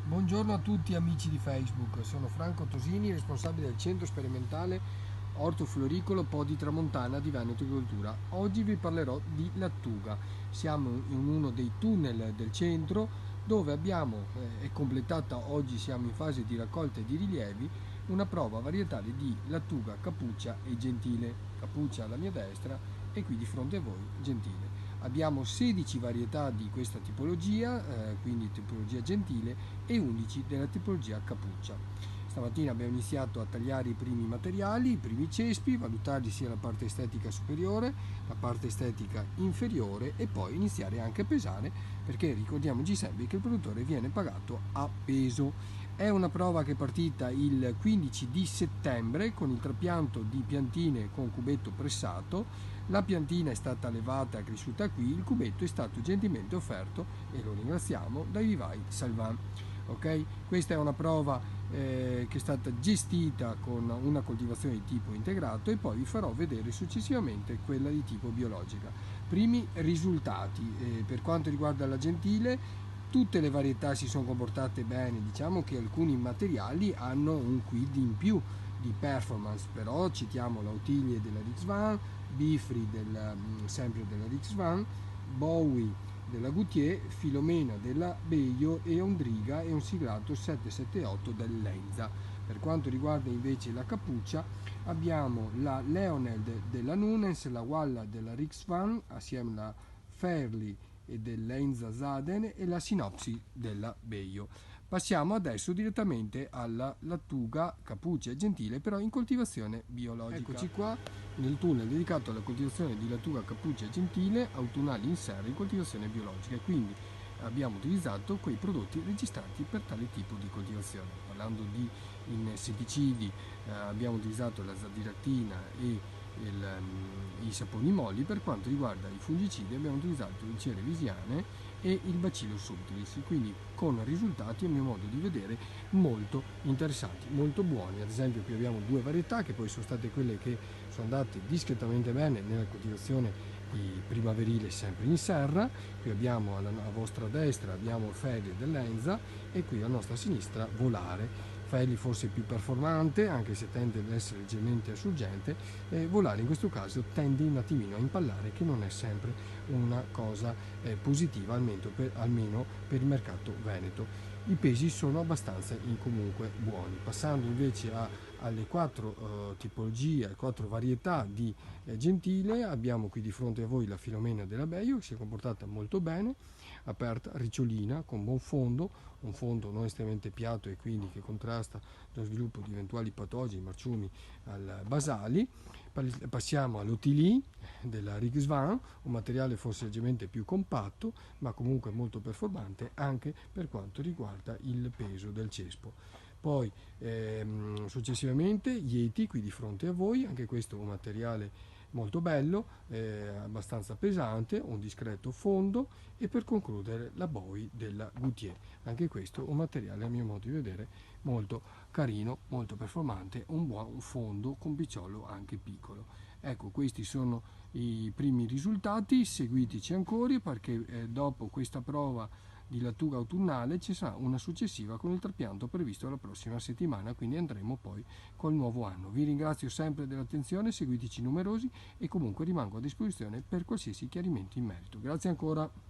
Buongiorno a tutti amici di Facebook, sono Franco Tosini, responsabile del centro sperimentale ortofloricolo Po di Tramontana di Veneto Agricoltura. Oggi vi parlerò di lattuga. Siamo in uno dei tunnel del centro dove è completata, oggi siamo in fase di raccolta e di rilievi, una prova varietale di lattuga cappuccia e gentile. Cappuccia alla mia destra e qui di fronte a voi gentile. Abbiamo 16 varietà di questa tipologia, quindi tipologia gentile, e 11 della tipologia cappuccia. Stamattina abbiamo iniziato a tagliare i primi materiali, i primi cespi, valutarli sia la parte estetica superiore, la parte estetica inferiore e poi iniziare anche a pesare, perché ricordiamoci sempre che il produttore viene pagato a peso. È una prova che è partita il 15 di settembre con il trapianto di piantine con cubetto pressato. La piantina è stata allevata e cresciuta qui, il cubetto è stato gentilmente offerto, e lo ringraziamo, dai vivai Salvan. Okay? Questa è una prova che è stata gestita con una coltivazione di tipo integrato, e poi vi farò vedere successivamente quella di tipo biologica. Primi risultati per quanto riguarda la gentile. Tutte le varietà si sono comportate bene, diciamo che alcuni materiali hanno un quid in più di performance, però citiamo l'Autiglie della Rixvan, Bifri sempre della Rixvan, Bowie della Goutier, Filomena della Beio e Ondriga e un siglato 778 dell'Enza. Per quanto riguarda invece la cappuccia, abbiamo la Leoneld della Nunens, la Walla della Rixvan assieme alla Fairley e dell'Enza Zaden e la Sinopsi della Beio. Passiamo adesso direttamente alla lattuga cappuccia e gentile, però in coltivazione biologica. Eccoci qua nel tunnel dedicato alla coltivazione di lattuga cappuccia e gentile autunnali in serra in coltivazione biologica, e quindi abbiamo utilizzato quei prodotti registrati per tale tipo di coltivazione. Parlando di insetticidi, abbiamo utilizzato la zadirattina e i saponi molli. Per quanto riguarda i fungicidi abbiamo utilizzato il cerevisiane e il Bacillus subtilis, quindi con risultati a mio modo di vedere molto interessanti, molto buoni. Ad esempio qui abbiamo due varietà che poi sono state quelle che sono andate discretamente bene nella coltivazione primaverile sempre in serra. Qui abbiamo a vostra destra abbiamo Feli dell'Enza e qui alla nostra sinistra Volare. Feli forse più performante, anche se tende ad essere leggermente assurgente, Volare in questo caso tende un attimino a impallare, che non è sempre una cosa positiva, almeno per il mercato veneto. I pesi sono abbastanza comunque buoni. Passando invece alle quattro tipologie, quattro varietà di gentile, abbiamo qui di fronte a voi la Filomena della Beio, che si è comportata molto bene, aperta, ricciolina, con buon fondo, un fondo non estremamente piatto e quindi che contrasta lo sviluppo di eventuali patogeni, marciumi basali. Passiamo all'Otili della Rixvan, un materiale forse leggermente più compatto, ma comunque molto performante anche per quanto riguarda il peso del cespo. Poi successivamente Yeti qui di fronte a voi, anche questo un materiale molto bello, abbastanza pesante, un discreto fondo, e per concludere la Bowie della Goutier, anche questo un materiale a mio modo di vedere molto carino, molto performante, un buon fondo con picciolo anche piccolo. Ecco, questi sono i primi risultati, seguiteci ancora perché dopo questa prova di lattuga autunnale ci sarà una successiva con il trapianto previsto la prossima settimana, quindi andremo poi col nuovo anno. Vi ringrazio sempre dell'attenzione, seguiteci numerosi e comunque rimango a disposizione per qualsiasi chiarimento in merito. Grazie ancora.